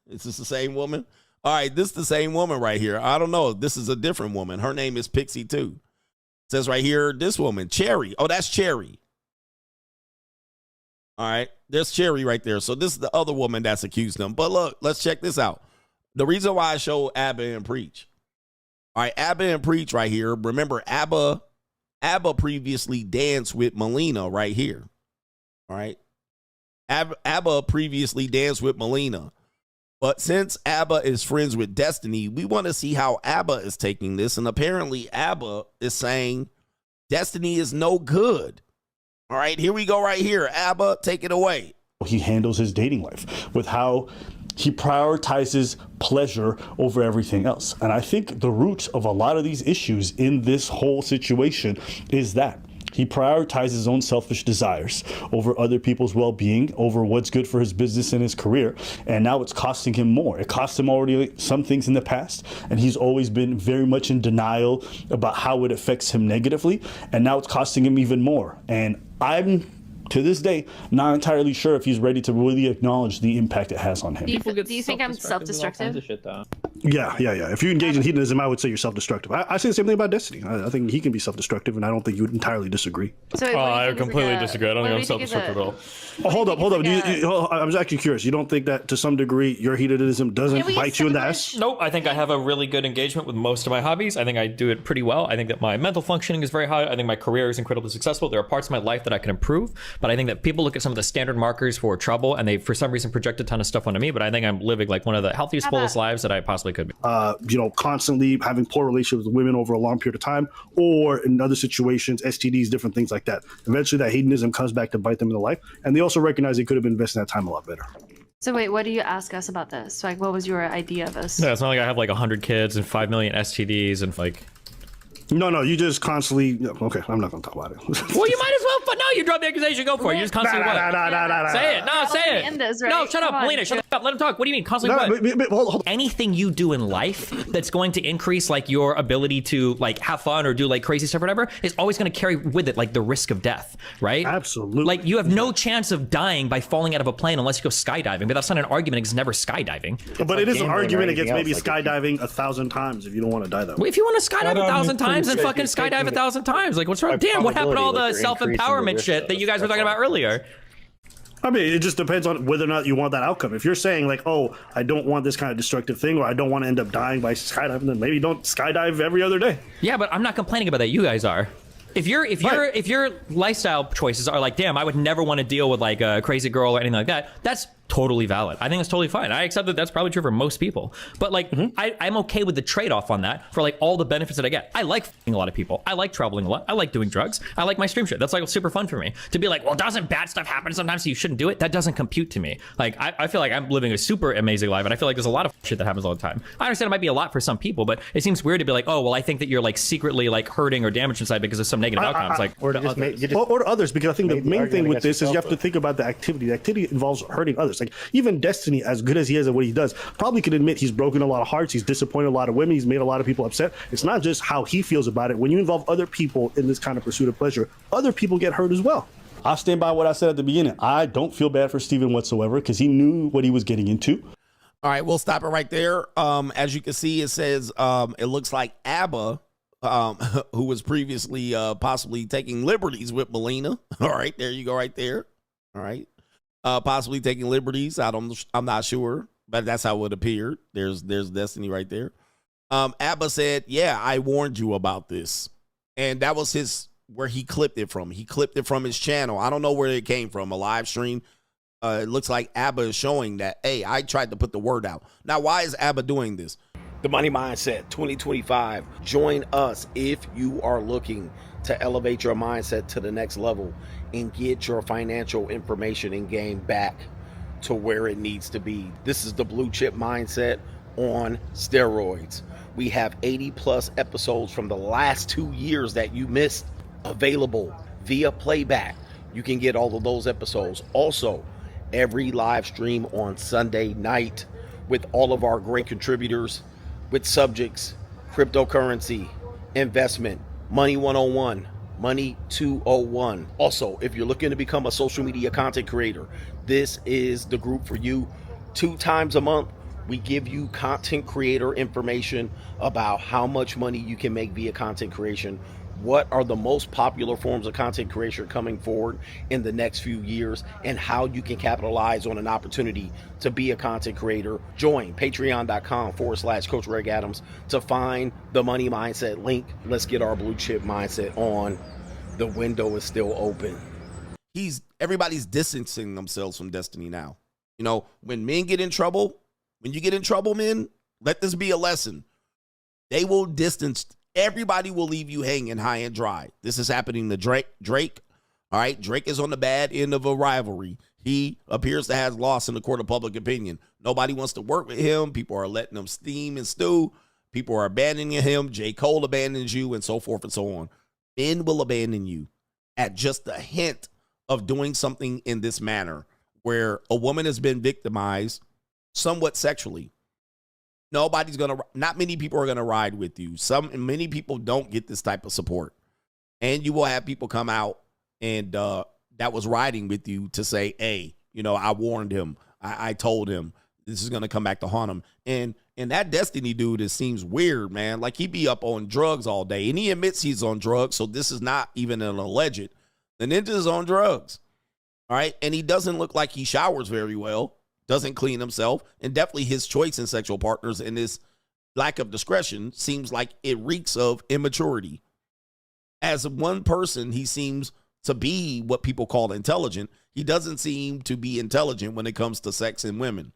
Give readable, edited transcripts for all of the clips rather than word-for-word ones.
Is this the same woman? All right, this is the same woman right here. I don't know. This is a different woman. Her name is Pixie too. It says right here, this woman, Cherry. Oh, that's Cherry. All right, there's Cherry right there. So this is the other woman that's accused them. But look, let's check this out. The reason why I show Abba and Preach. All right, Abba and Preach right here. Remember, Abba previously danced with Melina right here. All right. Abba previously danced with Melina. But since Abba is friends with Destiny, we want to see how Abba is taking this. And apparently Abba is saying Destiny is no good. All right, here we go right here. Abba, take it away. He handles his dating life with how he prioritizes pleasure over everything else. And I think the root of a lot of these issues in this whole situation is that he prioritizes his own selfish desires over other people's well-being, over what's good for his business and his career. And now it's costing him more. It cost him already some things in the past, and he's always been very much in denial about how it affects him negatively. And now it's costing him even more. And I'm, to this day, not entirely sure if he's ready to really acknowledge the impact it has on him. Do you think I'm self-destructive? Yeah. If you engage in hedonism, I would say you're self-destructive. I say the same thing about Destiny. I think he can be self-destructive, and I don't think you would entirely disagree. So wait, I completely disagree. I don't think I'm self-destructive at all. Oh, hold up. I was actually curious. You don't think that to some degree your hedonism doesn't bite you in the ass? Nope. I think I have a really good engagement with most of my hobbies. I think I do it pretty well. I think that my mental functioning is very high. I think my career is incredibly successful. There are parts of my life that I can improve, but I think that people look at some of the standard markers for trouble and they, for some reason, project a ton of stuff onto me. But I think I'm living like one of the healthiest, fullest lives that I possibly could be. Constantly having poor relationships with women over a long period of time, or in other situations, STDs, different things like that. Eventually, that hedonism comes back to bite them in the life, and they also recognize they could have been investing that time a lot better. So wait, what do you ask us about this? Like, what was your idea of this? Yeah, it's not like I have like 100 kids and 5 million STDs and like. No, you just constantly. Okay, I'm not gonna talk about it. Well, you might as well. But no, you drop the accusation. Go for it. You just constantly say it. No, say it. This, right? No, shut up, Melina. Shut up. Let him talk. What do you mean constantly? Hold. Anything you do in life that's going to increase like your ability to like have fun or do like crazy stuff or whatever is always going to carry with it like the risk of death, right? Absolutely. Like you have no chance of dying by falling out of a plane unless you go skydiving. But that's not an argument. It's never skydiving. But it is an argument against maybe skydiving 1,000 times if you don't want to die that way. Well, if you want to skydive 1,000 times, then fucking skydive 1,000 times. Like what's wrong? Damn, what happened to all the self-empowerment shit that you guys were talking about earlier? I mean, it just depends on whether or not you want that outcome. If you're saying like, oh, I don't want this kind of destructive thing, or I don't want to end up dying by skydiving, then maybe don't skydive every other day. Yeah, but I'm not complaining about that. You guys are. If your lifestyle choices are like, damn, I would never want to deal with like a crazy girl or anything like that, that's totally valid. I think that's totally fine. I accept that that's probably true for most people. But like, I'm okay with the trade-off on that for like all the benefits that I get. I like f***ing a lot of people. I like traveling a lot. I like doing drugs. I like my stream shit. That's like super fun for me. To be like, well, doesn't bad stuff happen sometimes so you shouldn't do it? That doesn't compute to me. Like, I feel like I'm living a super amazing life, and I feel like there's a lot of shit that happens all the time. I understand it might be a lot for some people, but it seems weird to be like, oh, well, I think that you're like secretly like hurting or damaged inside because of some negative outcomes. Like, or to others, because I think the main thing with this is you have to think about the activity. The activity involves hurting others. Like even Destiny, as good as he is at what he does, probably could admit he's broken a lot of hearts. He's disappointed a lot of women. He's made a lot of people upset. It's not just how he feels about it. When you involve other people in this kind of pursuit of pleasure, other people get hurt as well. I'll stand by what I said at the beginning. I don't feel bad for Steven whatsoever because he knew what he was getting into. All right, we'll stop it right there. As you can see, it says it looks like Abba, who was previously possibly taking liberties with Melina. All right, there you go right there. All right. Possibly taking liberties. I'm not sure, but that's how it appeared. There's Destiny right there. Abba said, yeah, I warned you about this. And that was where he clipped it from. He clipped it from his channel. I don't know where it came from, a live stream. It looks like Abba is showing that, hey, I tried to put the word out. Now, why is Abba doing this? The Money Mindset 2025. Join us if you are looking to elevate your mindset to the next level and get your financial information and game back to where it needs to be. This is the Blue Chip Mindset on steroids. We have 80 plus episodes from the last 2 years that you missed available via playback. You can get all of those episodes. Also, every live stream on Sunday night with all of our great contributors with subjects, cryptocurrency, investment, Money 101, Money 201. Also, if you're looking to become a social media content creator, this is the group for you. 2 times a month, We give you content creator information about how much money you can make via content creation. What are the most popular forms of content creation coming forward in the next few years, and how you can capitalize on an opportunity to be a content creator. Join patreon.com/Coach Greg Adams to find the Money Mindset link. Let's get our blue chip mindset on. The window is still open. Everybody's distancing themselves from Destiny now. You know, when men get in trouble, when you get in trouble, men, let this be a lesson. They will distance. Everybody will leave you hanging high and dry. This is happening to Drake. All right. Drake is on the bad end of a rivalry. He appears to have lost in the court of public opinion. Nobody wants to work with him. People are letting him steam and stew. People are abandoning him. J. Cole abandons you, and so forth and so on. Men will abandon you at just a hint of doing something in this manner, where a woman has been victimized somewhat sexually. Not many people are going to ride with you. Many people don't get this type of support. And you will have people come out and that was riding with you to say, hey, you know, I warned him. I told him this is going to come back to haunt him. And that Destiny dude, it seems weird, man. Like, he be up on drugs all day, and he admits he's on drugs. So this is not even an alleged. The ninja's on drugs. All right. And he doesn't look like he showers very well. Doesn't clean himself, and definitely his choice in sexual partners and his lack of discretion seems like it reeks of immaturity. As one person, he seems to be what people call intelligent. He doesn't seem to be intelligent when it comes to sex and women.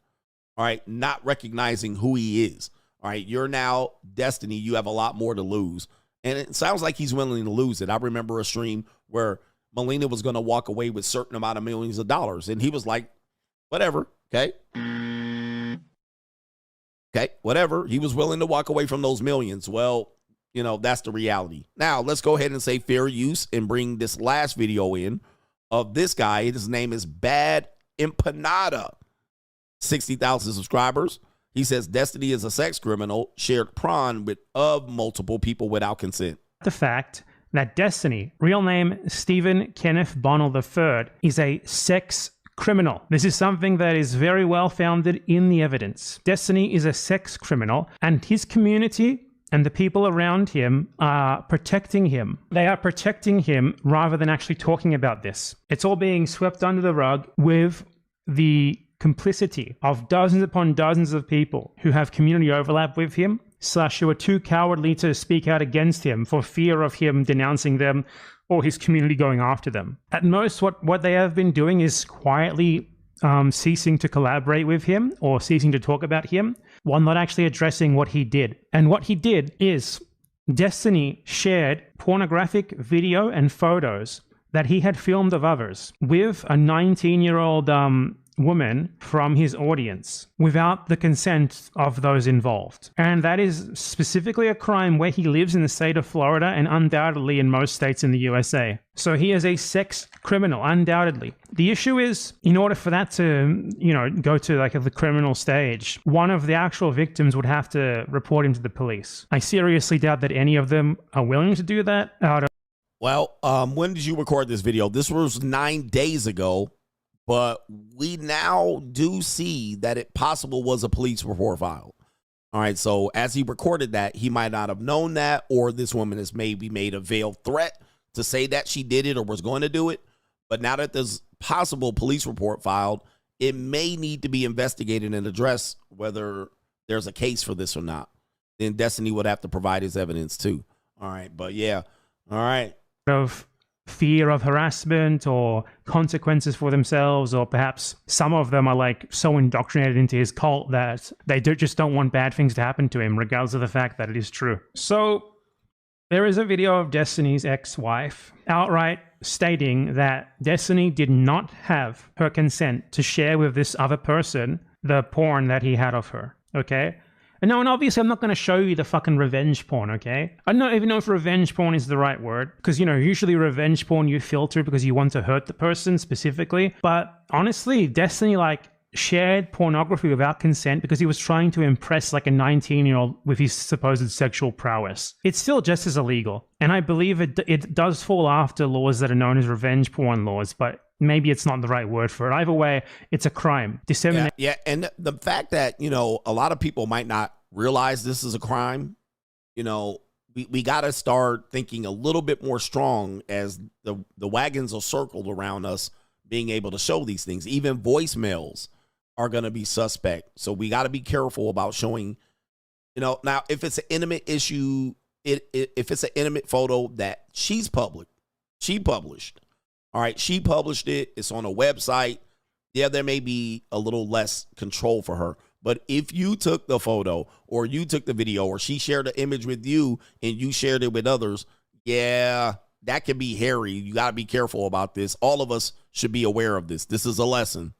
All right, not recognizing who he is. All right, you're now Destiny. You have a lot more to lose, and it sounds like he's willing to lose it. I remember a stream where Melina was going to walk away with a certain amount of millions of dollars, and he was like, whatever. Okay, whatever. He was willing to walk away from those millions. Well, you know, that's the reality. Now, let's go ahead and say fair use and bring this last video in of this guy. His name is Bad Empanada. 60,000 subscribers. He says Destiny is a sex criminal, shared prawn of multiple people without consent. The fact that Destiny, real name Stephen Kenneth Bonnell III, is a sex criminal. This is something that is very well founded in the evidence. Destiny is a sex criminal, and his community and the people around him are protecting him. They are protecting him rather than actually talking about this. It's all being swept under the rug with the complicity of dozens upon dozens of people who have community overlap with him, / who are too cowardly to speak out against him for fear of him denouncing them or his community going after them. At most, what they have been doing is quietly ceasing to collaborate with him or ceasing to talk about him, while not actually addressing what he did. And what he did is Destiny shared pornographic video and photos that he had filmed of others with a 19-year-old woman from his audience without the consent of those involved. And that is specifically a crime where he lives in the state of Florida and undoubtedly in most states in the USA. So he is a sex criminal, undoubtedly. The issue is, in order for that to, go to like the criminal stage, one of the actual victims would have to report him to the police. I seriously doubt that any of them are willing to do that Well, when did you record this video? This was 9 days ago. But we now do see that it possible was a police report filed. All right, so as he recorded that, he might not have known that, or this woman has maybe made a veiled threat to say that she did it or was going to do it. But now that there's possible police report filed, it may need to be investigated and addressed whether there's a case for this or not. Then Destiny would have to provide his evidence too. All right, but yeah, all right. Of fear of harassment or consequences for themselves, or perhaps some of them are like so indoctrinated into his cult that they just don't want bad things to happen to him, regardless of the fact that it is true. So there is a video of Destiny's ex-wife outright stating that Destiny did not have her consent to share with this other person the porn that he had of her, okay? And obviously I'm not going to show you the fucking revenge porn, okay? I don't even know if revenge porn is the right word, because, usually revenge porn you filter because you want to hurt the person specifically. But honestly, Destiny, shared pornography without consent because he was trying to impress, a 19-year-old with his supposed sexual prowess. It's still just as illegal. And I believe it does fall after laws that are known as revenge porn laws, but maybe it's not the right word for it. Either way, it's a crime. Dissemination. Yeah, and the fact that, a lot of people might not realize this is a crime, we got to start thinking a little bit more strong as the wagons are circled around us being able to show these things. Even voicemails are going to be suspect. So we got to be careful about showing, now if it's an intimate issue, if it's an intimate photo that she published. All right, she published it. It's on a website. Yeah, there may be a little less control for her. But if you took the photo or you took the video or she shared an image with you and you shared it with others, yeah, that can be hairy. You got to be careful about this. All of us should be aware of this. This is a lesson.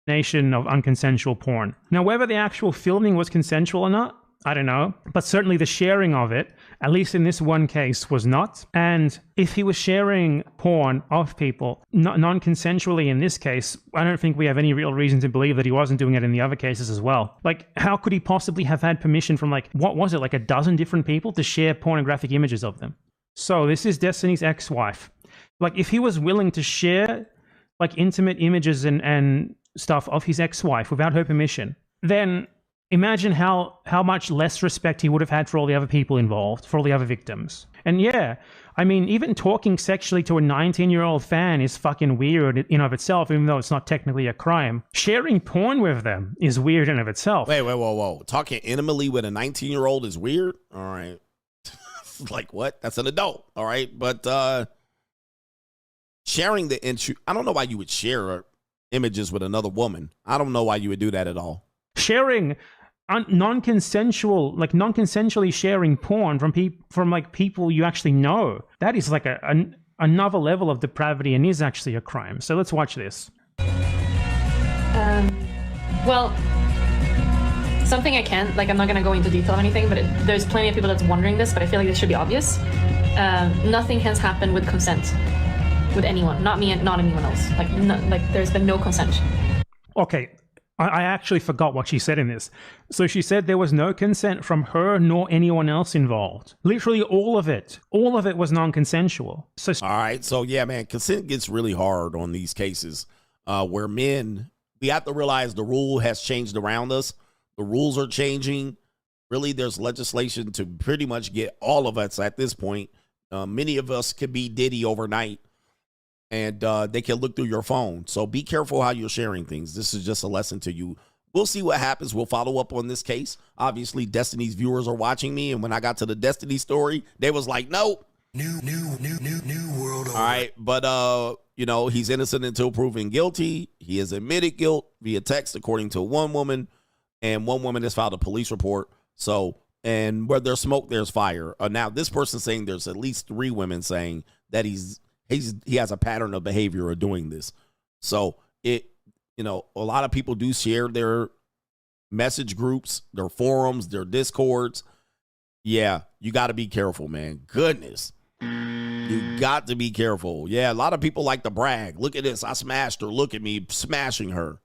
Of unconsensual porn. Now, whether the actual filming was consensual or not, I don't know, but certainly the sharing of it, at least in this one case, was not. And if he was sharing porn of people non-consensually in this case, I don't think we have any real reason to believe that he wasn't doing it in the other cases as well. Like, how could he possibly have had permission from, what was it, a dozen different people to share pornographic images of them? So this is Destiny's ex-wife. If he was willing to share, intimate images and stuff of his ex-wife without her permission, then imagine how much less respect he would have had for all the other people involved, for all the other victims. And yeah, I mean, even talking sexually to a 19-year-old fan is fucking weird in and of itself, even though it's not technically a crime. Sharing porn with them is weird in and of itself. Wait, whoa. Talking intimately with a 19-year-old is weird? All right. What? That's an adult. All right. But sharing I don't know why you would share images with another woman. I don't know why you would do that at all. Sharing non-consensually sharing porn from people you actually know, that is another level of depravity and is actually a crime. So let's watch this. Well, something I can't, I'm not going to go into detail or anything, but there's plenty of people that's wondering this, but I feel like this should be obvious. Nothing has happened with consent with anyone, not me and not anyone else. There's been no consent. Okay. I actually forgot what she said in this. So she said there was no consent from her nor anyone else involved. Literally all of it was non-consensual. So all right. So yeah, man, consent gets really hard on these cases where men, we have to realize the rule has changed around us. The rules are changing. Really, there's legislation to pretty much get all of us at this point. Many of us could be Diddy overnight. And they can look through your phone. So be careful how you're sharing things. This is just a lesson to you. We'll see what happens. We'll follow up on this case. Obviously, Destiny's viewers are watching me. And when I got to the Destiny story, they was like, no. New world order. All right. But, he's innocent until proven guilty. He has admitted guilt via text, according to one woman. And one woman has filed a police report. So, and where there's smoke, there's fire. Now, this person's saying there's at least 3 women saying that he has a pattern of behavior of doing this. So a lot of people do share their message groups, their forums, their discords. Yeah, you got to be careful, man. Goodness. You got to be careful. Yeah, a lot of people like to brag. Look at this. I smashed her. Look at me smashing her.